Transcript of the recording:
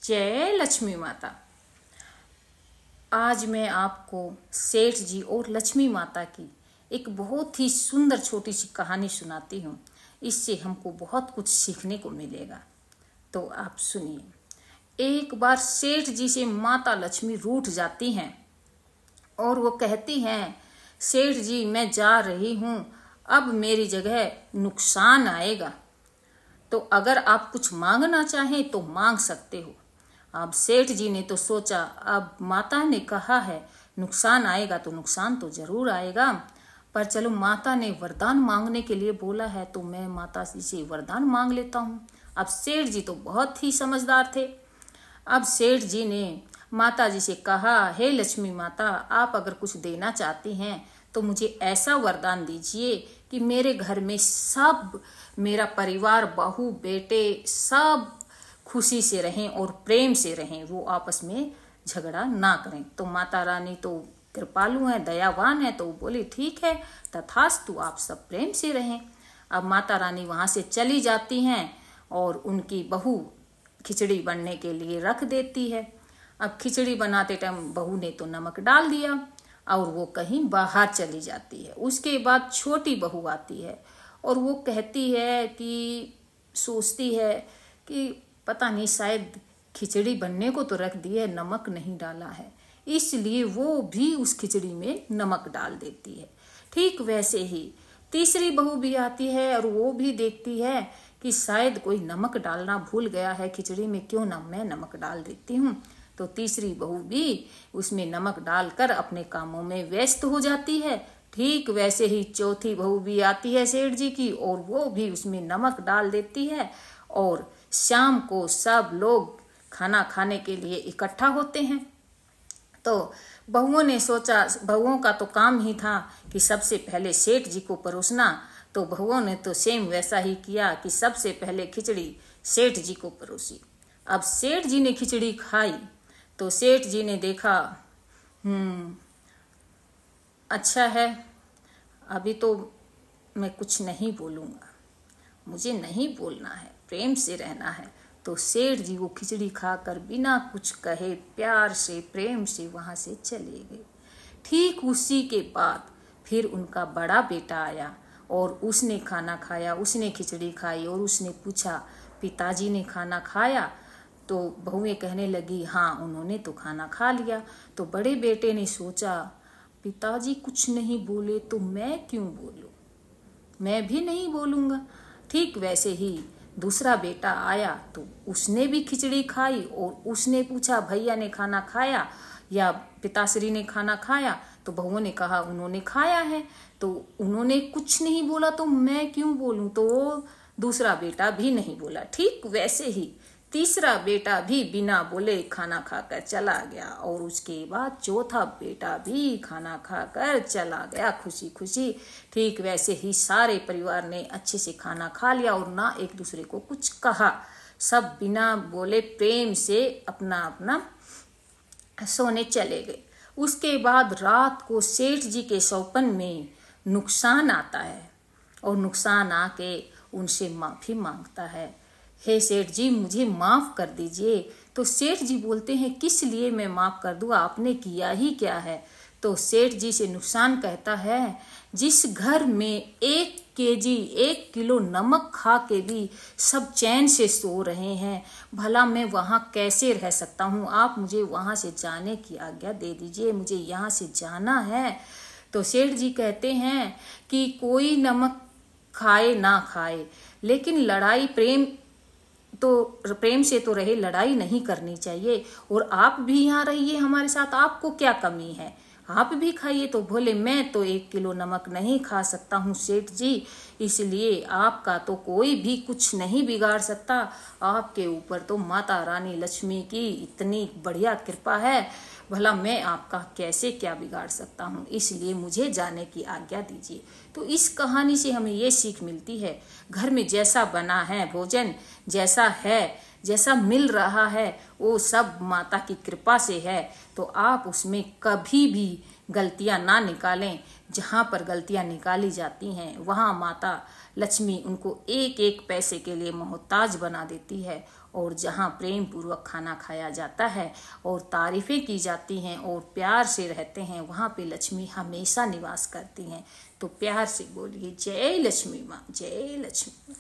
जय लक्ष्मी माता। आज मैं आपको सेठ जी और लक्ष्मी माता की एक बहुत ही सुंदर छोटी सी कहानी सुनाती हूँ। इससे हमको बहुत कुछ सीखने को मिलेगा, तो आप सुनिए। एक बार सेठ जी से माता लक्ष्मी रूठ जाती हैं और वो कहती हैं, सेठ जी मैं जा रही हूँ, अब मेरी जगह नुकसान आएगा, तो अगर आप कुछ मांगना चाहें तो मांग सकते हो। अब सेठ जी ने तो सोचा, अब माता ने कहा है नुकसान आएगा तो नुकसान तो जरूर आएगा, पर चलो माता ने वरदान मांगने के लिए बोला है तो मैं माता जी से वरदान मांग लेता हूँ। अब सेठ जी तो बहुत ही समझदार थे। अब सेठ जी ने माता जी से कहा, हे लक्ष्मी माता, आप अगर कुछ देना चाहती हैं तो मुझे ऐसा वरदान दीजिए कि मेरे घर में सब, मेरा परिवार, बहू बेटे सब खुशी से रहें और प्रेम से रहें, वो आपस में झगड़ा ना करें। तो माता रानी तो कृपालु हैं, दयावान है, तो बोली ठीक है तथास्तु, आप सब प्रेम से रहें। अब माता रानी वहां से चली जाती हैं और उनकी बहू खिचड़ी बनने के लिए रख देती है। अब खिचड़ी बनाते टाइम बहू ने तो नमक डाल दिया और वो कहीं बाहर चली जाती है। उसके बाद छोटी बहू आती है और वो कहती है कि, सोचती है कि पता नहीं शायद खिचड़ी बनने को तो रख दी है, नमक नहीं डाला है, इसलिए वो भी उस खिचड़ी में नमक डाल देती है। ठीक वैसे ही तीसरी बहू भी आती है और वो भी देखती है कि शायद कोई नमक डालना भूल गया है खिचड़ी में, क्यों ना मैं नमक डाल देती हूँ। तो तीसरी बहू भी उसमें नमक डालकर अपने कामों में व्यस्त हो जाती है। ठीक वैसे ही चौथी बहू भी आती है सेठ जी की और वो भी उसमें नमक डाल देती है और शाम को सब लोग खाना खाने के लिए इकट्ठा होते हैं। तो बहुओं ने सोचा, बहुओं का तो काम ही था कि सबसे पहले सेठ जी को परोसना, तो बहुओं ने तो सेम वैसा ही किया कि सबसे पहले खिचड़ी सेठ जी को परोसी। अब सेठ जी ने खिचड़ी खाई तो सेठ जी ने देखा, अच्छा है, अभी तो मैं कुछ नहीं बोलूँगा, मुझे नहीं बोलना है, प्रेम से रहना है। तो सेठ जी वो खिचड़ी खाकर बिना कुछ कहे प्यार से प्रेम से वहाँ से चले गए। ठीक उसी के बाद फिर उनका बड़ा बेटा आया और उसने खाना खाया, उसने खिचड़ी खाई और उसने पूछा, पिताजी ने खाना खाया? तो बहुएं कहने लगी, हाँ उन्होंने तो खाना खा लिया। तो बड़े बेटे ने सोचा, पिताजी कुछ नहीं बोले तो मैं क्यों बोलूं, मैं भी नहीं बोलूँगा। ठीक वैसे ही दूसरा बेटा आया तो उसने भी खिचड़ी खाई और उसने पूछा, भैया ने खाना खाया या पिताश्री ने खाना खाया? तो बहुओं ने कहा उन्होंने खाया है। तो उन्होंने कुछ नहीं बोला तो मैं क्यों बोलूं, तो दूसरा बेटा भी नहीं बोला। ठीक वैसे ही तीसरा बेटा भी बिना बोले खाना खाकर चला गया और उसके बाद चौथा बेटा भी खाना खाकर चला गया खुशी खुशी। ठीक वैसे ही सारे परिवार ने अच्छे से खाना खा लिया और ना एक दूसरे को कुछ कहा, सब बिना बोले प्रेम से अपना अपना सोने चले गए। उसके बाद रात को सेठ जी के सौपन में नुकसान आता है और नुकसान आके उनसे माफी मांगता है, हे सेठ जी मुझे माफ कर दीजिए। तो सेठ जी बोलते हैं, किस लिए मैं माफ कर दूं, आपने किया ही क्या है? तो सेठ जी से नुकसान कहता है, जिस घर में 1 किलो नमक खा के भी सब चैन से सो रहे हैं, भला मैं वहाँ कैसे रह सकता हूँ? आप मुझे वहाँ से जाने की आज्ञा दे दीजिए, मुझे यहाँ से जाना है। तो सेठ जी कहते हैं कि कोई नमक खाए ना खाए, लेकिन लड़ाई प्रेम से तो रहे, लड़ाई नहीं करनी चाहिए। और आप भी यहाँ रहिए हमारे साथ, आपको क्या कमी है, आप भी खाइए। तो बोले, मैं तो 1 किलो नमक नहीं खा सकता हूँ सेठ जी, इसलिए आपका तो कोई भी कुछ नहीं बिगाड़ सकता, आपके ऊपर तो माता रानी लक्ष्मी की इतनी बढ़िया कृपा है, भला मैं आपका कैसे क्या बिगाड़ सकता हूँ, इसलिए मुझे जाने की आज्ञा दीजिए। तो इस कहानी से हमें ये सीख मिलती है, घर में जैसा बना है भोजन, जैसा है, जैसा मिल रहा है, वो सब माता की कृपा से है। तो आप उसमें कभी भी गलतियां ना निकालें। जहाँ पर गलतियां निकाली जाती हैं वहाँ माता लक्ष्मी उनको एक एक पैसे के लिए मोहताज बना देती है और जहाँ प्रेम पूर्वक खाना खाया जाता है और तारीफ़ें की जाती हैं और प्यार से रहते हैं, वहाँ पे लक्ष्मी हमेशा निवास करती हैं। तो प्यार से बोलिए जय लक्ष्मी माँ, जय लक्ष्मी।